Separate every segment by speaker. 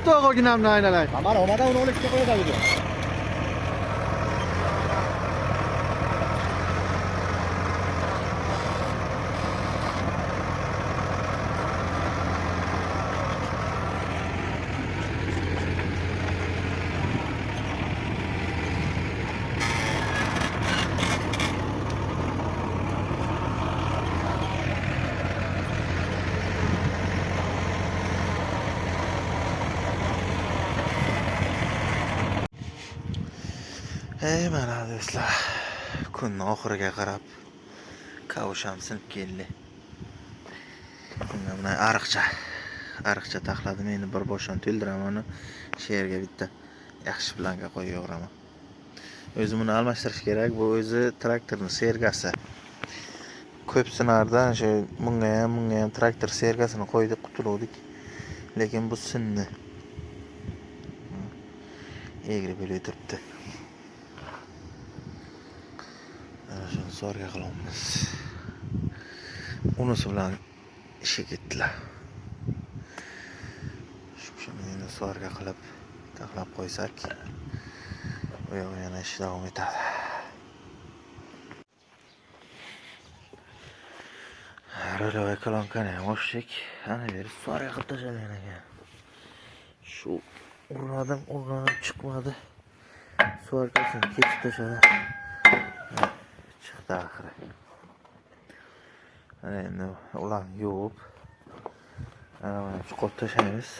Speaker 1: Bitta o'g'ilginamni aylanay.
Speaker 2: Mana omadan uni olib chiqib qo'yadi.
Speaker 3: Ey mana do'stlar, kunning oxiriga qarab kavusham sinib keldi. Mana ariqcha taxladim, endi bir boshdan to'ldiraman uni. Sherga bitta yaxshi blanka qo'yib yo'raman. O'zi buni almashtirish kerak, bu o'zi traktorning sergasi. Ko'p sinardan shu bunga ham traktor sergasini qo'ydik, qutuldik. Lekin bu sinni. Egri bo'lib turibdi. Shuni sorga qilamiz. Unisi bilan ishga ketdilar. Shuni endi sorga qilib taxlab qo'ysak, u yoq yana ish davom etadi. Ro'lovay kolonkani ham ochdik. Ana beri sorga qilib tashlagan ekan. Shu urnadim chiqmadi. Sorgasini ketib tashladim. Chiqdi axiri. Endi ularni yuvib, ana mana shu qop tashlaymiz.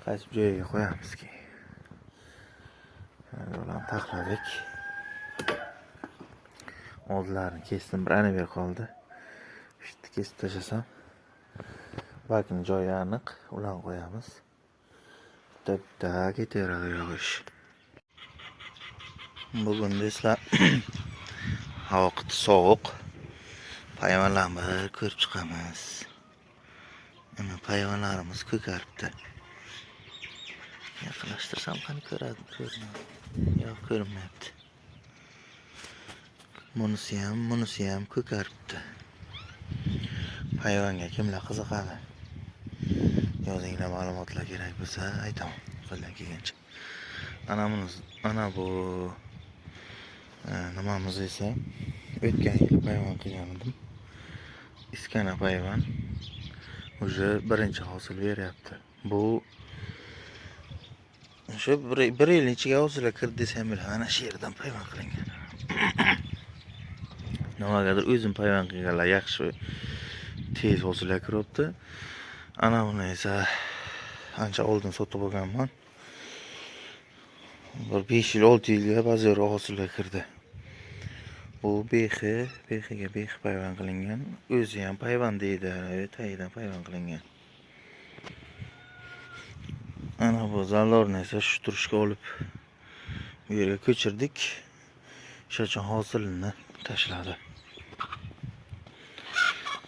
Speaker 3: Qaysi joyiga qo'yamiz ki? Ularni taxladik. Oldlarini kesdim, bir ana ber qoldi. Bitta kesib tashlasam, balkim joyi aniq, ularni qo'yamiz. Bitta ketaveradi yog'ish. Bugun do'stlar havo sovuq. Hayvonlarni ko'rib chiqamiz. Ana hayvonlarimiz ko'karibdi. Yaqinlashtirsam qani ko'radi, ko'rinadi. Yo'q, ko'rinmayapti. Bunisi ham ko'karibdi. Hayvonga kimlar qiziqadi? Yozinglar, ma'lumotlar kerak bo'lsa aytaman, qo'ldan kelgancha. Ana bu nimamiz esa o'tgan yil hayvon qilgan edim. Iskana hayvon уже birinchi hosil beryapti. Bu shu bir yil ichiga hosilga kirdi desam bo'ladi. Ana shu yerdan hayvon qilingan. Nimagadir o'zim hayvon qilganlar yaxshi tez hosilga kiryapti. Ana buni esa ancha oldin sotib olganman. Bir 5 yil 6 yilga ba'zi hosilga kirdi. Bu behiga hayvon qilingan. O'zi ham hayvon deydi, tayidan hayvon qilingan. Ana bu zallarni esa shu turishga olib bu yerga ko'chirdik. O'sha uchun hosilni tashladi.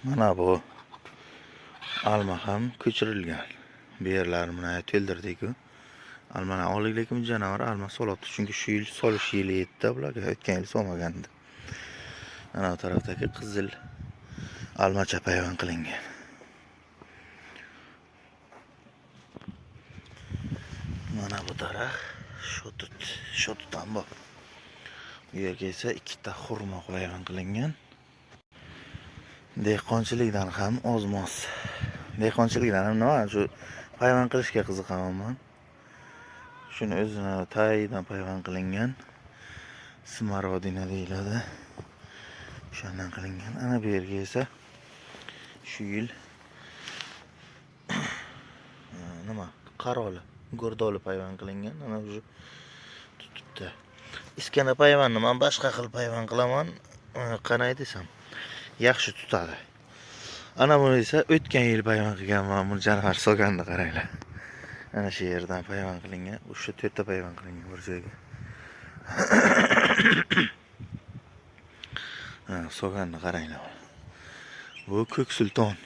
Speaker 3: Mana bu alma ham ko'chirilgan. Bu yerlarni mana to'ldirdik-ku. Almani oldik, lekin janovar alma solibdi, chunki shu yil solish yili yetdi, bularga o'tgan yil solmagandi. Ana bu tarafdagi qizil almacha hayvon qilingan. Mana bu taraf shotut ham bor. Bu yerga esa ikkita xurmo hayvon qilingan. Dehqonchilikdan ham ozmoz. Dehqonchilikdan ham nima? Shu hayvon qilishga qiziqaman. Shuni o'zini tayidan hayvon qilingan. Smarodina deyiladi. O'shandan qilingan. Ana bu yerga esa shu yil qaroli, go'rdoli hayvon qilingan. Ana shu tutibdi. Iskana hayvonni men boshqa qilib hayvon qilaman. Qanday desam, yaxshi tutadi. Ana buni esa o'tgan yil hayvon qilganman. Buni janavar solganini qaranglar. Ana shu yerdan hayvon qilingan. O'sha 4 ta hayvon qilingan bir joyga. Solganini qaranglar. Bu ko'k sulton.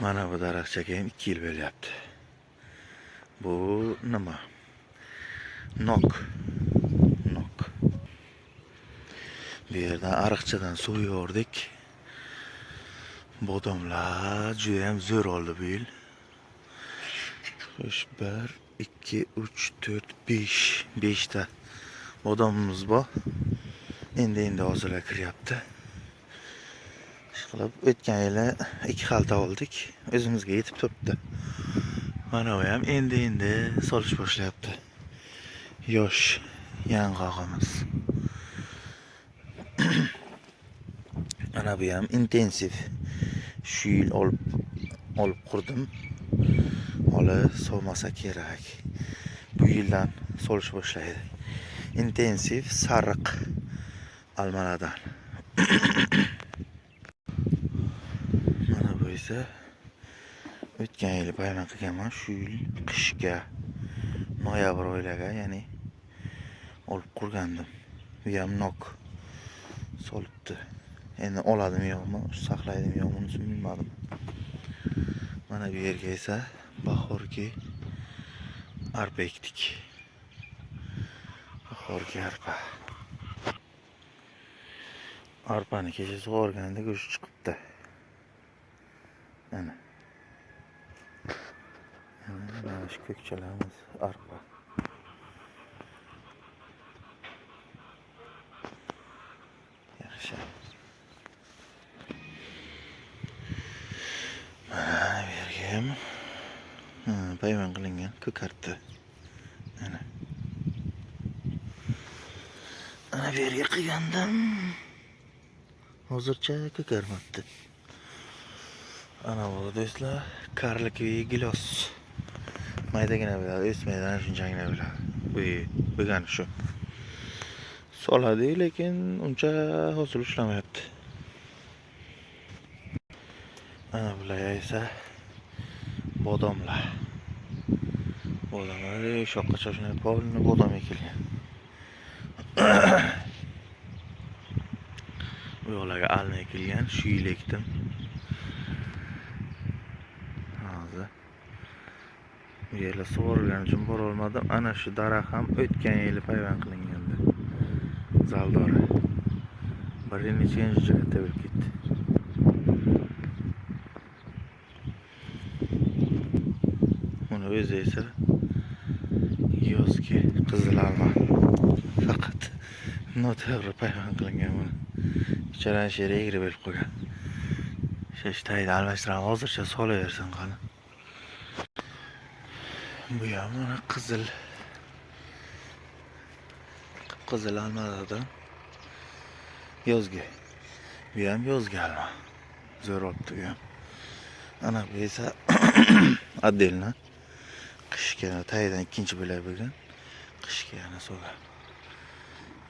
Speaker 3: Mana bu daraxtga ham 2 yil bo'lyapti. Bu nima? Nok. Bu yerdan ariqchadan suv yordik. Bodomlar juda ham zo'r oldi bu yil. Xo'sh, 1 2 3 4 5 ta bodomimiz bor. Endi hozirlar kiryapti. Ishqilib o'tgan yili 2 xalta oldik. O'zimizga yetib turibdi. Mana bu ham endi solish boshlayapti. Yosh yang'og'imiz. Ana bu ham intensiv. Shu yil olib qurdim. Hali sovmasa kerak. Bu yildan solish boshlaydi. Intensiv sariq almalardan. Mana bu esa o'tgan yil bayram qilganman, shu yil qishga noyabr oylarga, ya'ni olib qurgandim. Bu ham nok solibdi. Endi oladimi yo'qmi, saqlaydimi yo'qmi, uni bilmadim. Mana bu yerga esa bahorgi arpa ekdik. Bahorgi arpa. Arpani kecha sug'organda go'sht chiqibdi. Mana shu ko'kchalarimiz arpa. Yaxshi. Mana bu yerga ham payvand qilingan ko'kartdi. Mana bu yerga qilgandim. Hozircha ko'karmabdi. Ana bu do'stlar, karliki gilos. Maydagina bo'ladi, o'smaydi, ana shunchagina bo'ladi. Bu shu. Soladi, lekin uncha hosil ushlamayapti. Ana bular esa bodomlar. Bodomlar shoqqa shunday polni bodom ekilgan. Bu yoqlarga alma ekilgan, shu yil ekdim. Hozir bu yerlar sug'orilgani uchun bora olmadim. Ana shu daraxt ham o'tgan yili payvand qilingandi. Zaldora. Bir necha inchi katta bo'lib ketdi. Buni o'zi esa yozgi qizil alma. Faqat noto'g'ri payvand qilingan buni. Icharan sheri egri bo'lib qolgan. Tayda almashtiramiz, hozircha solaversin qani. Bu ham mana qizil almalardan yozgi. Bu ham yozgi alma. Zo'r olibdi bu ham. Ana bu esa отдельно qishga taydan ikkinchi bo'lak bo'lgan. Qishga yana so'ga.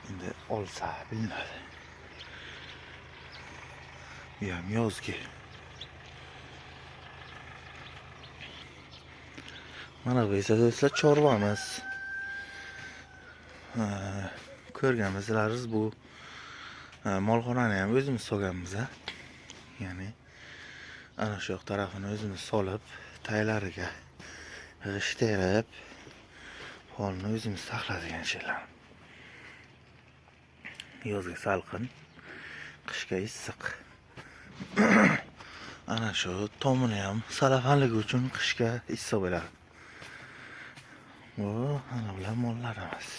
Speaker 3: Endi olsa bilinadi. Bu ham yozgi. Mana bu esa do'stlar chorvamiz. Ko'rganmisizlar, bu molxonani ham o'zimiz solganmiz. Ya'ni ana shu yoq tarafini o'zimiz solib, taylariga g'isht terib, polni o'zimiz saqladigan şeylar. Yozga salqin, qishga issiq. Ana shu tomini ham salafanligi uchun qishga issiq bo'ladi. Bu ana bular mollarimiz.